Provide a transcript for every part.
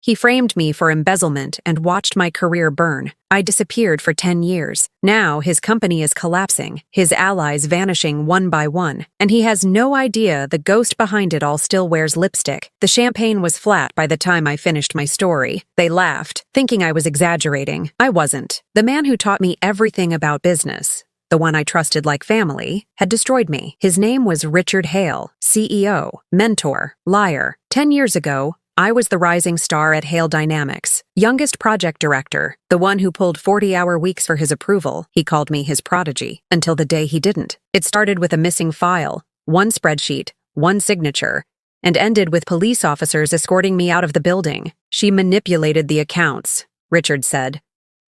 He framed me for embezzlement and watched my career burn. I disappeared for 10 years. Now his company is collapsing, his allies vanishing one by one, and he has no idea the ghost behind it all still wears lipstick. The champagne was flat by the time I finished my story. They laughed, thinking I was exaggerating. I wasn't. The man who taught me everything about business, the one I trusted like family, had destroyed me. His name was Richard Hale, CEO, mentor, liar. 10 years ago, I was the rising star at Hale Dynamics, youngest project director, the one who pulled 40-hour weeks for his approval. He called me his prodigy, until the day he didn't. It started with a missing file, one spreadsheet, one signature, and ended with police officers escorting me out of the building. She manipulated the accounts, Richard said.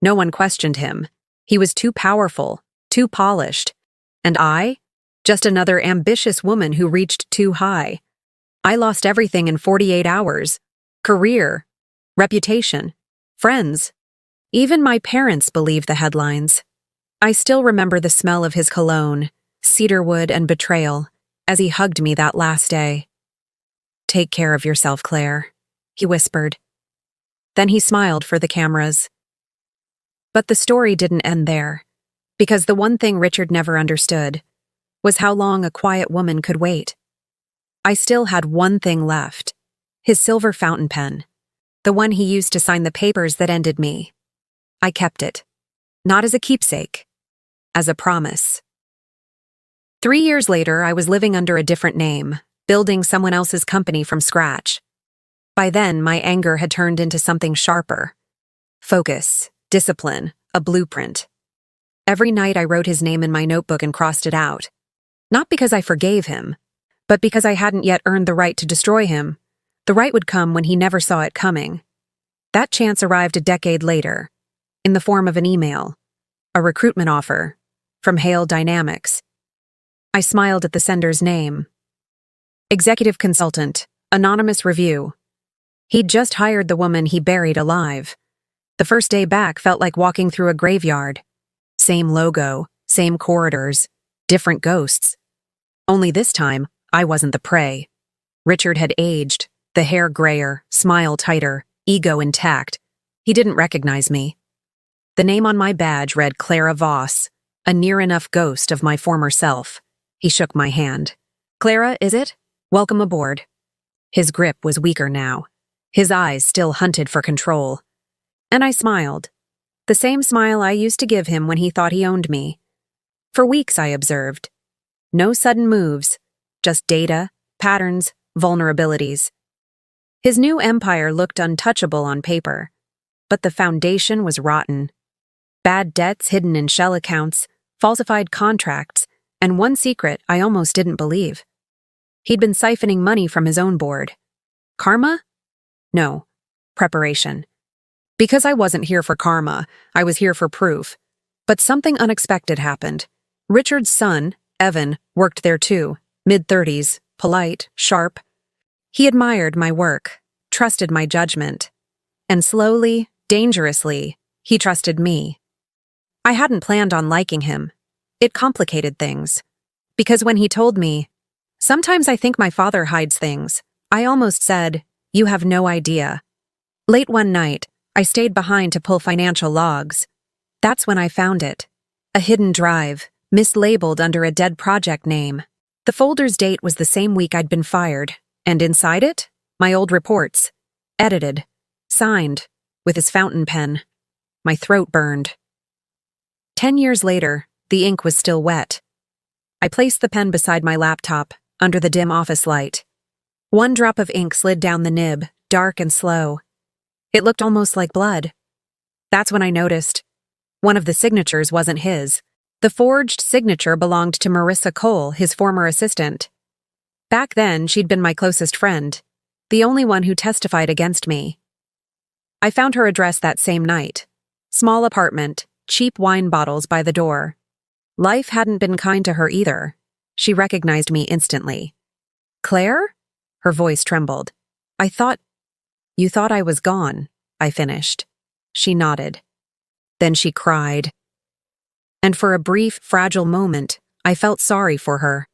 No one questioned him. He was too powerful, too polished. And I? Just another ambitious woman who reached too high. I lost everything in 48 hours. Career, reputation, friends. Even my parents believed the headlines. I still remember the smell of his cologne, cedarwood and betrayal, as he hugged me that last day. "Take care of yourself, Claire," he whispered. Then he smiled for the cameras. But the story didn't end there, because the one thing Richard never understood was how long a quiet woman could wait. I still had one thing left, his silver fountain pen, the one he used to sign the papers that ended me. I kept it, not as a keepsake, as a promise. 3 years later, I was living under a different name, building someone else's company from scratch. By then, my anger had turned into something sharper. Focus, discipline, a blueprint. Every night I wrote his name in my notebook and crossed it out. Not because I forgave him, but because I hadn't yet earned the right to destroy him. The right would come when he never saw it coming. That chance arrived a decade later, in the form of an email, a recruitment offer, from Hale Dynamics. I smiled at the sender's name. Executive consultant, anonymous review. He'd just hired the woman he buried alive. The first day back felt like walking through a graveyard. Same logo, same corridors, different ghosts. Only this time, I wasn't the prey. Richard had aged, the hair grayer, smile tighter, ego intact. He didn't recognize me. The name on my badge read Clara Voss, a near enough ghost of my former self. He shook my hand. "Clara, is it? Welcome aboard." His grip was weaker now. His eyes still hunted for control. And I smiled. The same smile I used to give him when he thought he owned me. For weeks I observed. No sudden moves. Just data, patterns, vulnerabilities. His new empire looked untouchable on paper, but the foundation was rotten. Bad debts hidden in shell accounts, falsified contracts, and one secret I almost didn't believe. He'd been siphoning money from his own board. Karma? No. Preparation. Because I wasn't here for karma, I was here for proof. But something unexpected happened. Richard's son, Evan, worked there too. Mid-30s, polite, sharp. He admired my work, trusted my judgment. And slowly, dangerously, he trusted me. I hadn't planned on liking him. It complicated things. Because when he told me, "Sometimes I think my father hides things," I almost said, "You have no idea." Late one night, I stayed behind to pull financial logs. That's when I found it. A hidden drive, mislabeled under a dead project name. The folder's date was the same week I'd been fired, and inside it, my old reports. Edited. Signed. With his fountain pen. My throat burned. 10 years later, the ink was still wet. I placed the pen beside my laptop, under the dim office light. One drop of ink slid down the nib, dark and slow. It looked almost like blood. That's when I noticed. One of the signatures wasn't his. The forged signature belonged to Marissa Cole, his former assistant. Back then, she'd been my closest friend, the only one who testified against me. I found her address that same night. Small apartment, cheap wine bottles by the door. Life hadn't been kind to her either. She recognized me instantly. "Claire?" Her voice trembled. You thought I was gone," I finished. She nodded. Then she cried. And for a brief, fragile moment, I felt sorry for her.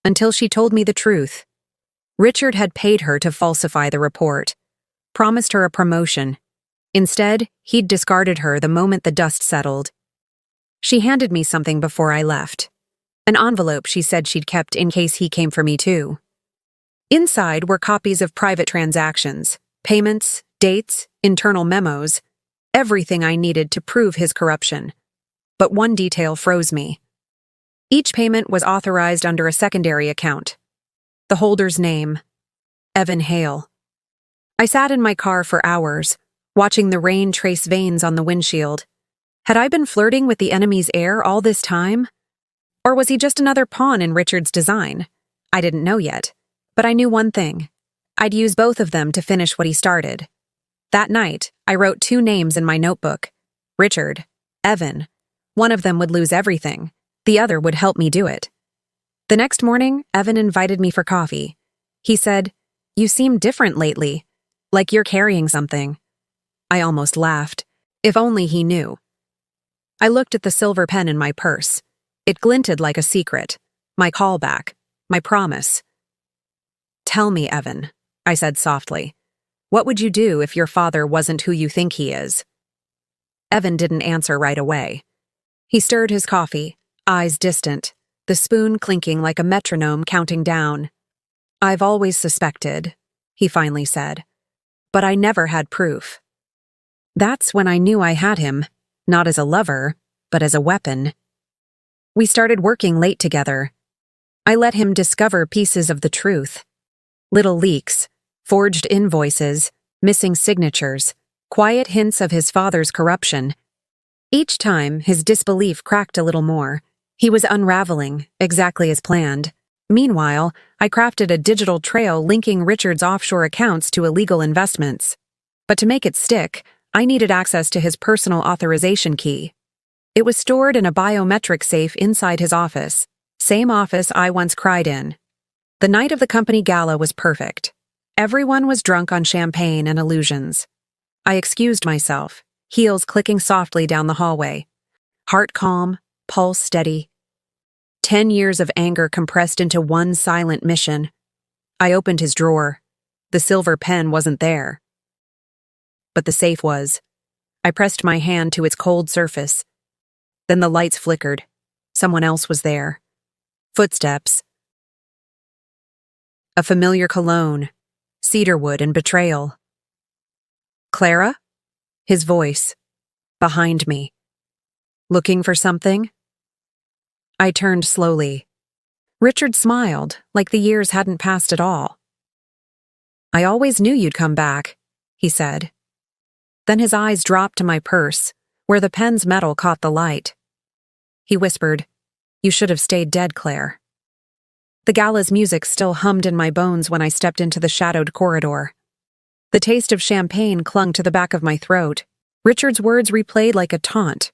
Until she told me the truth. Richard had paid her to falsify the report. promised her a promotion. Instead, he'd discarded her the moment the dust settled. She handed me something before I left. An envelope she said she'd kept in case he came for me too. Inside were copies of private transactions, payments, dates, internal memos, everything I needed to prove his corruption. But one detail froze me. Each payment was authorized under a secondary account. The holder's name, Evan Hale. I sat in my car for hours, watching the rain trace veins on the windshield. Had I been flirting with the enemy's heir all this time? Or was he just another pawn in Richard's design? I didn't know yet, but I knew one thing. I'd use both of them to finish what he started. That night, I wrote 2 names in my notebook. Richard, Evan. One of them would lose everything. The other would help me do it. The next morning, Evan invited me for coffee. He said, "You seem different lately, like you're carrying something." I almost laughed. If only he knew. I looked at the silver pen in my purse. It glinted like a secret. My callback. My promise. "Tell me, Evan," I said softly. "What would you do if your father wasn't who you think he is?" Evan didn't answer right away. He stirred his coffee, eyes distant, the spoon clinking like a metronome counting down. "I've always suspected," he finally said, "but I never had proof." That's when I knew I had him, not as a lover, but as a weapon. We started working late together. I let him discover pieces of the truth. Little leaks, forged invoices, missing signatures, quiet hints of his father's corruption. Each time, his disbelief cracked a little more. He was unraveling, exactly as planned. Meanwhile, I crafted a digital trail linking Richard's offshore accounts to illegal investments. But to make it stick, I needed access to his personal authorization key. It was stored in a biometric safe inside his office, same office I once cried in. The night of the company gala was perfect. Everyone was drunk on champagne and illusions. I excused myself, heels clicking softly down the hallway. Heart calm, pulse steady. 10 years of anger compressed into one silent mission. I opened his drawer. The silver pen wasn't there. But the safe was. I pressed my hand to its cold surface. Then the lights flickered. Someone else was there. Footsteps. A familiar cologne, cedarwood and betrayal. "Clara?" His voice. Behind me. "Looking for something?" I turned slowly. Richard smiled, like the years hadn't passed at all. "I always knew you'd come back," he said. Then his eyes dropped to my purse, where the pen's metal caught the light. He whispered, "You should have stayed dead, Claire." The gala's music still hummed in my bones when I stepped into the shadowed corridor. The taste of champagne clung to the back of my throat. Richard's words replayed like a taunt.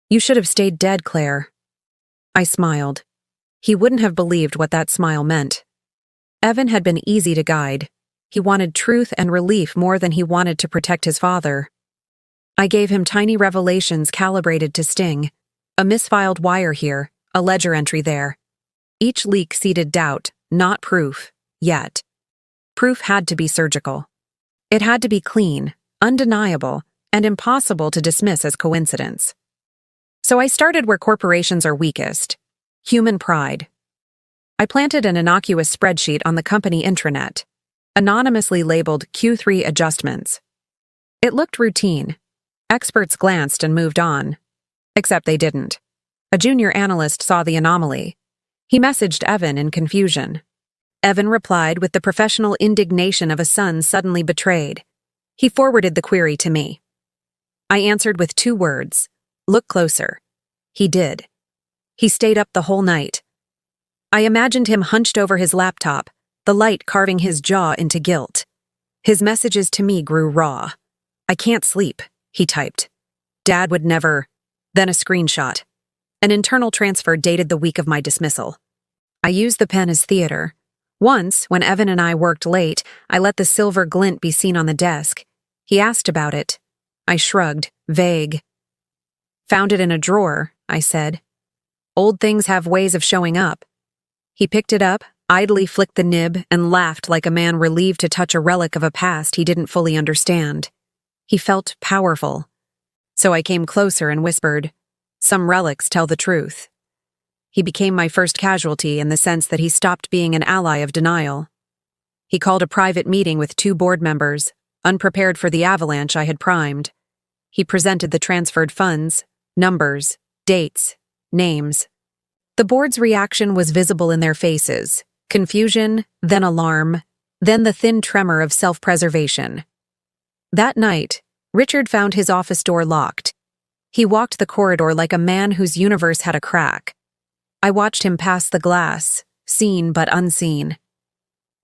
"You should have stayed dead, Claire." I smiled. He wouldn't have believed what that smile meant. Evan had been easy to guide. He wanted truth and relief more than he wanted to protect his father. I gave him tiny revelations calibrated to sting. A misfiled wire here, a ledger entry there. Each leak seeded doubt, not proof, yet. Proof had to be surgical. It had to be clean, undeniable, and impossible to dismiss as coincidence. So I started where corporations are weakest: human pride. I planted an innocuous spreadsheet on the company intranet, anonymously labeled Q3 adjustments. It looked routine. Experts glanced and moved on. Except they didn't. A junior analyst saw the anomaly. He messaged Evan in confusion. Evan replied with the professional indignation of a son suddenly betrayed. He forwarded the query to me. I answered with 2 words: "Look closer." He did. He stayed up the whole night. I imagined him hunched over his laptop, the light carving his jaw into guilt. His messages to me grew raw. "I can't sleep," he typed. "Dad would never..." Then a screenshot. An internal transfer dated the week of my dismissal. I used the pen as theater. Once, when Evan and I worked late, I let the silver glint be seen on the desk. He asked about it. I shrugged, vague. "Found it in a drawer," I said. "Old things have ways of showing up." He picked it up, idly flicked the nib, and laughed like a man relieved to touch a relic of a past he didn't fully understand. He felt powerful. So I came closer and whispered, "Some relics tell the truth." He became my first casualty in the sense that he stopped being an ally of denial. He called a private meeting with 2 board members, unprepared for the avalanche I had primed. He presented the transferred funds, numbers, dates, names. The board's reaction was visible in their faces: confusion, then alarm, then the thin tremor of self-preservation. That night, Richard found his office door locked. He walked the corridor like a man whose universe had a crack. I watched him pass the glass, seen but unseen.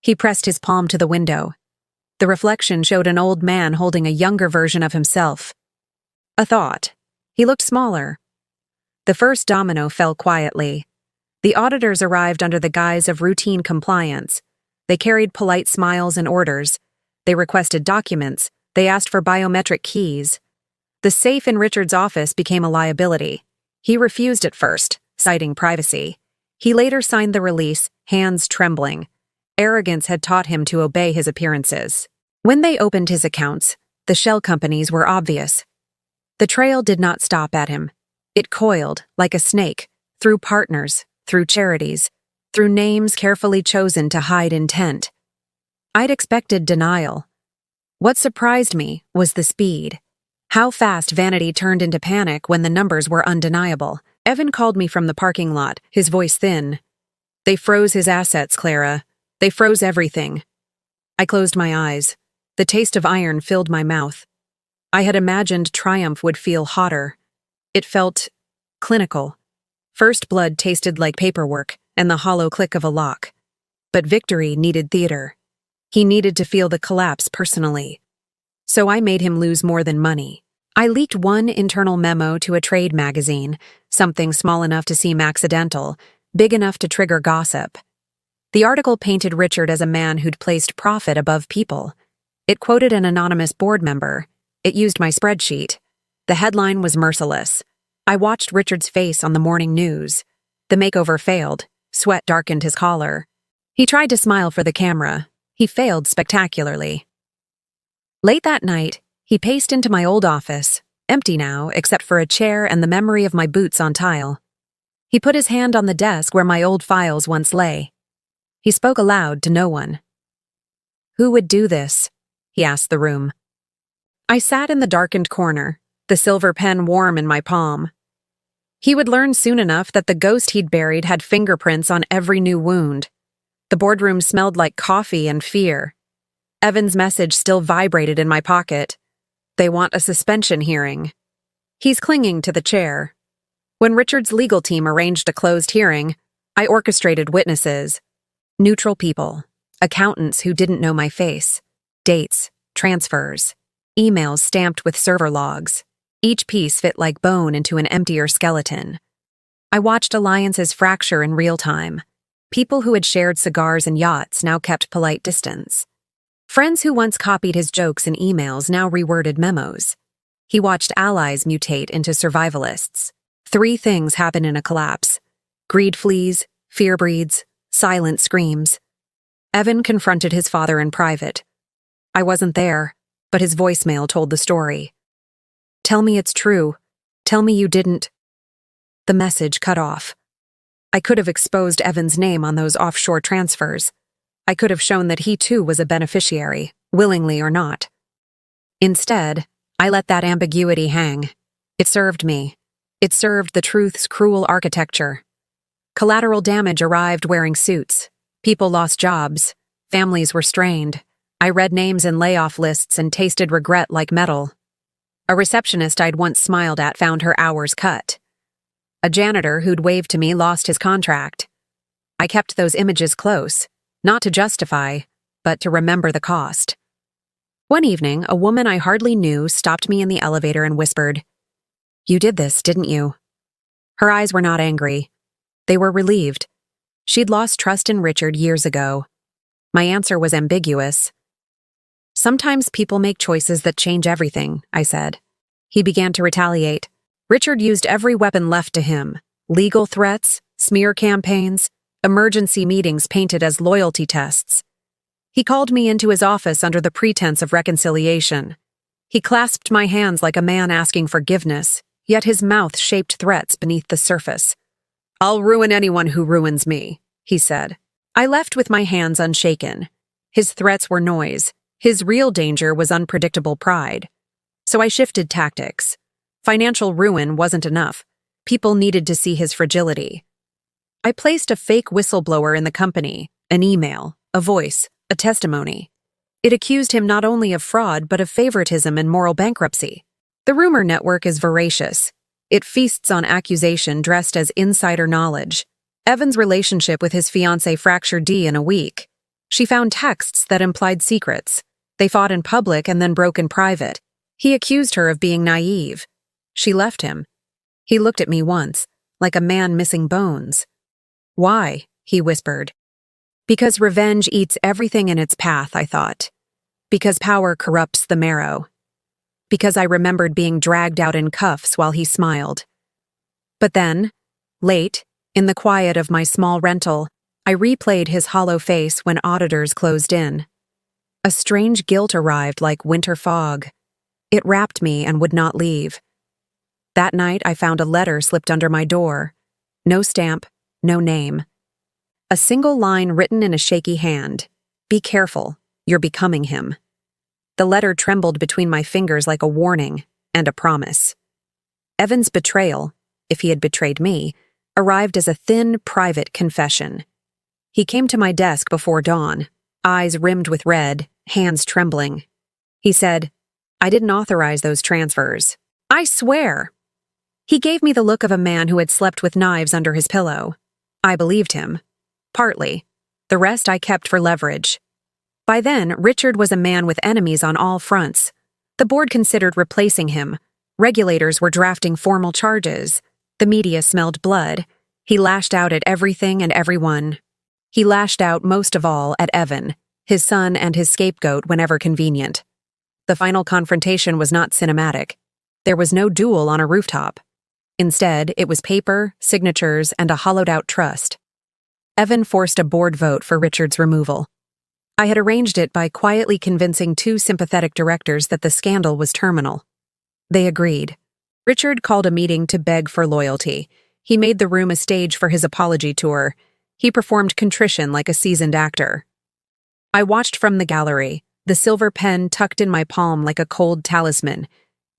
He pressed his palm to the window. The reflection showed an old man holding a younger version of himself. A thought. He looked smaller. The first domino fell quietly. The auditors arrived under the guise of routine compliance. They carried polite smiles and orders. They requested documents. They asked for biometric keys. The safe in Richard's office became a liability. He refused at first, citing privacy. He later signed the release, hands trembling. Arrogance had taught him to obey his appearances. When they opened his accounts, the shell companies were obvious. The trail did not stop at him. It coiled, like a snake, through partners, through charities, through names carefully chosen to hide intent. I'd expected denial. What surprised me was the speed. How fast vanity turned into panic when the numbers were undeniable. Evan called me from the parking lot, his voice thin. "They froze his assets, Clara. They froze everything." I closed my eyes. The taste of iron filled my mouth. I had imagined triumph would feel hotter. It felt clinical. First blood tasted like paperwork and the hollow click of a lock. But victory needed theater. He needed to feel the collapse personally. So I made him lose more than money. I leaked one internal memo to a trade magazine, something small enough to seem accidental, big enough to trigger gossip. The article painted Richard as a man who'd placed profit above people. It quoted an anonymous board member. It used my spreadsheet. The headline was merciless. I watched Richard's face on the morning news. The makeover failed. Sweat darkened his collar. He tried to smile for the camera. He failed spectacularly. Late that night, he paced into my old office, empty now except for a chair and the memory of my boots on tile. He put his hand on the desk where my old files once lay. He spoke aloud to no one. "Who would do this?" he asked the room. I sat in the darkened corner, the silver pen warm in my palm. He would learn soon enough that the ghost he'd buried had fingerprints on every new wound. The boardroom smelled like coffee and fear. Evan's message still vibrated in my pocket. "They want a suspension hearing." He's clinging to the chair. When Richard's legal team arranged a closed hearing, I orchestrated witnesses. Neutral people, accountants who didn't know my face, dates, transfers, emails stamped with server logs. Each piece fit like bone into an emptier skeleton. I watched alliances fracture in real time. People who had shared cigars and yachts now kept polite distance. Friends who once copied his jokes in emails now reworded memos. He watched allies mutate into survivalists. 3 things happen in a collapse: greed flees, fear breeds, silent screams. Evan confronted his father in private. I wasn't there, but his voicemail told the story. "Tell me it's true. Tell me you didn't." The message cut off. I could have exposed Evan's name on those offshore transfers. I could have shown that he too was a beneficiary, willingly or not. Instead, I let that ambiguity hang. It served me. It served the truth's cruel architecture. Collateral damage arrived wearing suits. People lost jobs. Families were strained. I read names in layoff lists and tasted regret like metal. A receptionist I'd once smiled at found her hours cut. A janitor who'd waved to me lost his contract. I kept those images close, not to justify, but to remember the cost. One evening, a woman I hardly knew stopped me in the elevator and whispered, "You did this, didn't you?" Her eyes were not angry. They were relieved. She'd lost trust in Richard years ago. My answer was ambiguous. "Sometimes people make choices that change everything," I said. He began to retaliate. Richard used every weapon left to him: legal threats, smear campaigns, emergency meetings painted as loyalty tests. He called me into his office under the pretense of reconciliation. He clasped my hands like a man asking forgiveness, yet his mouth shaped threats beneath the surface. "I'll ruin anyone who ruins me," he said. I left with my hands unshaken. His threats were noise. His real danger was unpredictable pride. So I shifted tactics. Financial ruin wasn't enough. People needed to see his fragility. I placed a fake whistleblower in the company, an email, a voice, a testimony. It accused him not only of fraud but of favoritism and moral bankruptcy. The rumor network is voracious. It feasts on accusation dressed as insider knowledge. Evan's relationship with his fiancée fractured in a week. She found texts that implied secrets. They fought in public and then broke in private. He accused her of being naive. She left him. He looked at me once, like a man missing bones. "Why?" he whispered. "Because revenge eats everything in its path," I thought. Because power corrupts the marrow. Because I remembered being dragged out in cuffs while he smiled. But then, late, in the quiet of my small rental, I replayed his hollow face when auditors closed in. A strange guilt arrived like winter fog. It wrapped me and would not leave. That night I found a letter slipped under my door. No stamp, no name. A single line written in a shaky hand. "Be careful, you're becoming him." The letter trembled between my fingers like a warning and a promise. Evan's betrayal, if he had betrayed me, arrived as a thin, private confession. He came to my desk before dawn, eyes rimmed with red, hands trembling. He said, "I didn't authorize those transfers. I swear." He gave me the look of a man who had slept with knives under his pillow. I believed him. Partly. The rest I kept for leverage. By then, Richard was a man with enemies on all fronts. The board considered replacing him. Regulators were drafting formal charges. The media smelled blood. He lashed out at everything and everyone. He lashed out most of all at Evan, his son and his scapegoat whenever convenient. The final confrontation was not cinematic. There was no duel on a rooftop. Instead, it was paper, signatures, and a hollowed-out trust. Evan forced a board vote for Richard's removal. I had arranged it by quietly convincing two sympathetic directors that the scandal was terminal. They agreed. Richard called a meeting to beg for loyalty. He made the room a stage for his apology tour. He performed contrition like a seasoned actor. I watched from the gallery, the silver pen tucked in my palm like a cold talisman.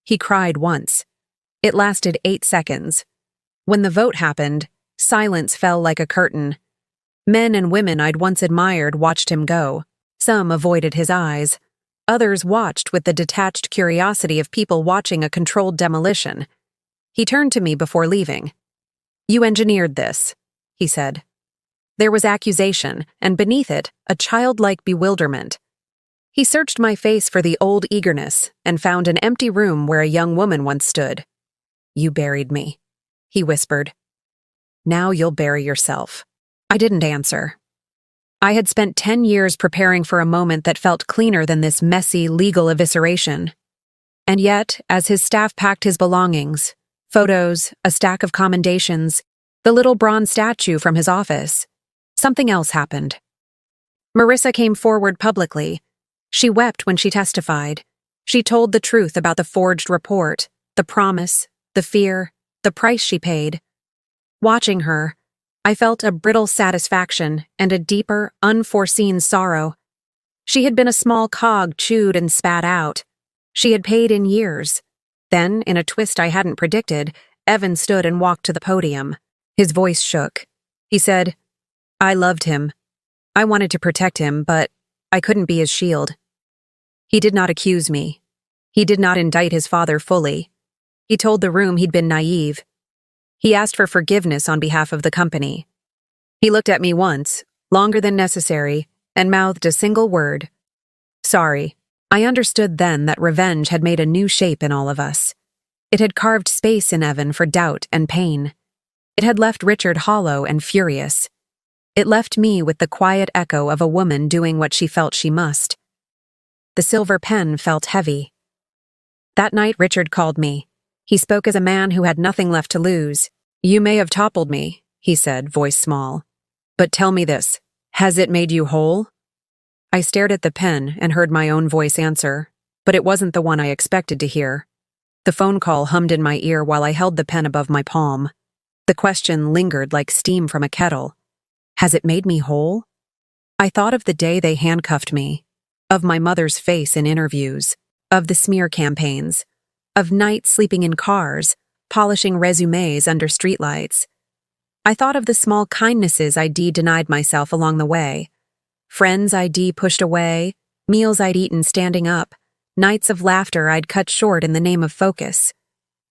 He cried once. It lasted 8 seconds. When the vote happened, silence fell like a curtain. Men and women I'd once admired watched him go. Some avoided his eyes. Others watched with the detached curiosity of people watching a controlled demolition. He turned to me before leaving. "You engineered this," he said. There was accusation, and beneath it, a childlike bewilderment. He searched my face for the old eagerness and found an empty room where a young woman once stood. "You buried me," he whispered. "Now you'll bury yourself." I didn't answer. I had spent 10 years preparing for a moment that felt cleaner than this messy, legal evisceration. And yet, as his staff packed his belongings, photos, a stack of commendations, the little bronze statue from his office, something else happened. Marissa came forward publicly. She wept when she testified. She told the truth about the forged report, the promise, the fear, the price she paid. Watching her, I felt a brittle satisfaction and a deeper, unforeseen sorrow. She had been a small cog chewed and spat out. She had paid in years. Then, in a twist I hadn't predicted, Evan stood and walked to the podium. His voice shook. He said, "I loved him. I wanted to protect him, but I couldn't be his shield." He did not accuse me. He did not indict his father fully. He told the room he'd been naive. He asked for forgiveness on behalf of the company. He looked at me once, longer than necessary, and mouthed a single word. "Sorry." I understood then that revenge had made a new shape in all of us. It had carved space in Evan for doubt and pain. It had left Richard hollow and furious. It left me with the quiet echo of a woman doing what she felt she must. The silver pen felt heavy. That night Richard called me. He spoke as a man who had nothing left to lose. "You may have toppled me," he said, voice small. But tell me this, has it made you whole? I stared at the pen and heard my own voice answer, but it wasn't the one I expected to hear. The phone call hummed in my ear while I held the pen above my palm. The question lingered like steam from a kettle. Has it made me whole? I thought of the day they handcuffed me, of my mother's face in interviews, of the smear campaigns, of nights sleeping in cars, polishing resumes under streetlights. I thought of the small kindnesses I'd denied myself along the way. Friends I'd pushed away, meals I'd eaten standing up, nights of laughter I'd cut short in the name of focus.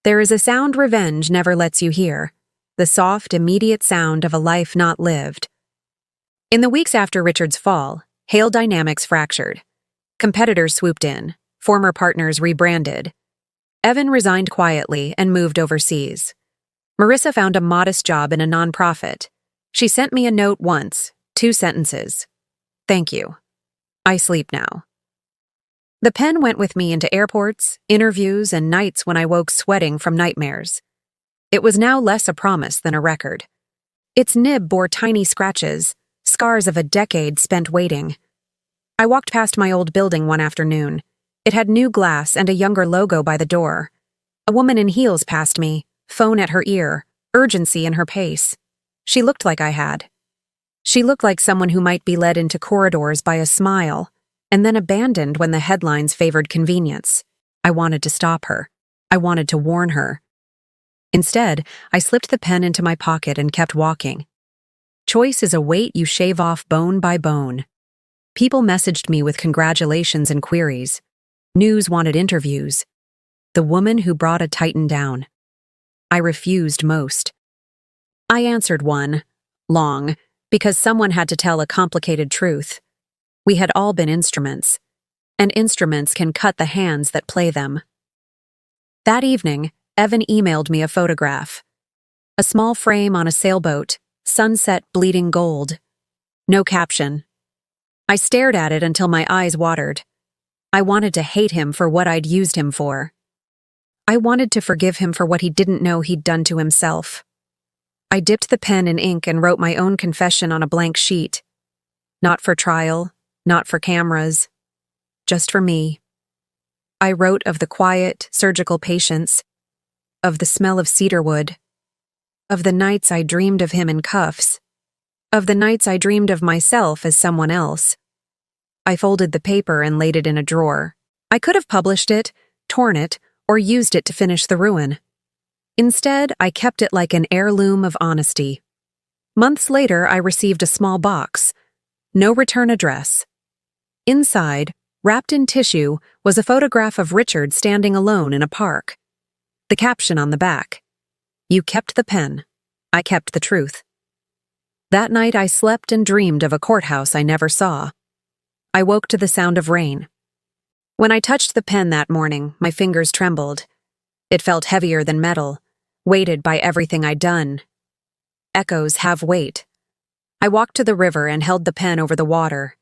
There is a sound revenge never lets you hear, the soft, immediate sound of a life not lived. In the weeks after Richard's fall, Hale dynamics fractured. Competitors swooped in, former partners rebranded. Evan resigned quietly and moved overseas. Marissa found a modest job in a nonprofit. She sent me a note once, 2 sentences. Thank you. I sleep now. The pen went with me into airports, interviews, and nights when I woke sweating from nightmares. It was now less a promise than a record. Its nib bore tiny scratches, scars of a decade spent waiting. I walked past my old building one afternoon. It had new glass and a younger logo by the door. A woman in heels passed me, phone at her ear, urgency in her pace. She looked like I had. She looked like someone who might be led into corridors by a smile, and then abandoned when the headlines favored convenience. I wanted to stop her. I wanted to warn her. Instead, I slipped the pen into my pocket and kept walking. Choice is a weight you shave off bone by bone. People messaged me with congratulations and queries. News wanted interviews. The woman who brought a Titan down. I refused most. I answered one, long, because someone had to tell a complicated truth. We had all been instruments, and instruments can cut the hands that play them. That evening, Evan emailed me a photograph. A small frame on a sailboat, sunset bleeding gold. No caption. I stared at it until my eyes watered. I wanted to hate him for what I'd used him for. I wanted to forgive him for what he didn't know he'd done to himself. I dipped the pen in ink and wrote my own confession on a blank sheet. Not for trial, not for cameras, just for me. I wrote of the quiet, surgical patience, of the smell of cedarwood, of the nights I dreamed of him in cuffs, of the nights I dreamed of myself as someone else. I folded the paper and laid it in a drawer. I could have published it, torn it, or used it to finish the ruin. Instead, I kept it like an heirloom of honesty. Months later, I received a small box. No return address. Inside, wrapped in tissue, was a photograph of Richard standing alone in a park. The caption on the back, "You kept the pen. I kept the truth." That night I slept and dreamed of a courthouse I never saw. I woke to the sound of rain. When I touched the pen that morning, my fingers trembled. It felt heavier than metal, weighted by everything I'd done. Echoes have weight. I walked to the river and held the pen over the water.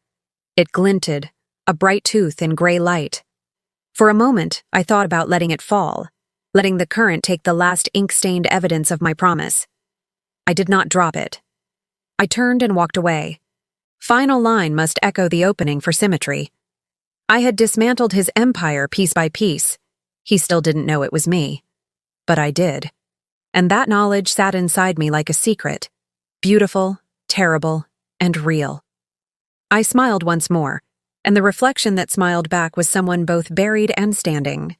It glinted, a bright tooth in gray light. For a moment, I thought about letting it fall, letting the current take the last ink-stained evidence of my promise. I did not drop it. I turned and walked away. Final line must echo the opening for symmetry. I had dismantled his empire piece by piece. He still didn't know it was me. But I did. And that knowledge sat inside me like a secret. Beautiful, terrible, and real. I smiled once more, and the reflection that smiled back was someone both buried and standing.